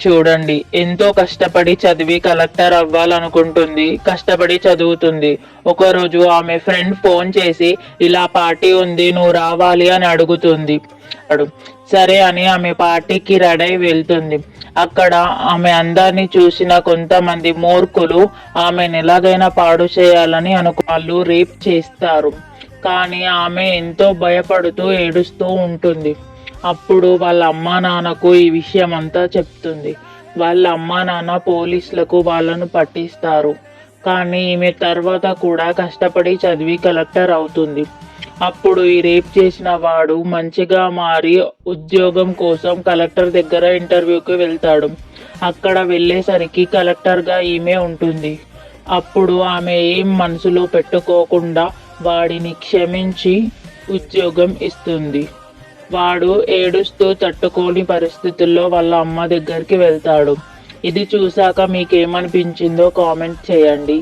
చూడండి, ఎంతో కష్టపడి చదివి కలెక్టర్ అవ్వాలనుకుంటుంది, కష్టపడి చదువుతుంది. ఒకరోజు ఆమె ఫ్రెండ్ ఫోన్ చేసి ఇలా పార్టీ ఉంది, నువ్వు రావాలి అని అడుగుతుంది. సరే అని ఆమె పార్టీకి రెడీ వెళ్తుంది. అక్కడ ఆమె అందరినీ చూసిన కొంతమంది మూర్ఖులు ఆమెను ఎలాగైనా పాడు చేయాలని వాళ్ళు రేప్ చేస్తారు. కానీ ఆమె ఎంతో భయపడుతూ ఏడుస్తూ ఉంటుంది. అప్పుడు వాళ్ళ అమ్మా నాన్నకు ఈ విషయం అంతా చెప్తుంది. వాళ్ళ అమ్మా నాన్న పోలీసులకు వాళ్ళను పట్టిస్తారు. కానీ ఈమె తర్వాత కూడా కష్టపడి చదివి కలెక్టర్ అవుతుంది. అప్పుడు ఈ రేప్ చేసిన వాడు మంచిగా మారి ఉద్యోగం కోసం కలెక్టర్ దగ్గర ఇంటర్వ్యూకి వెళ్తాడు. అక్కడ వెళ్ళేసరికి కలెక్టర్గా ఈమె ఉంటుంది. అప్పుడు ఆమె ఏం మనసులో పెట్టుకోకుండా వాడిని క్షమించి ఉద్యోగం ఇస్తుంది. వాడు ఏడుస్తూ తట్టుకోని పరిస్థితుల్లో వాళ్ళ అమ్మ దగ్గరికి వెళ్తాడు. ఇది చూశాక మీకేమనిపించిందో కామెంట్ చేయండి.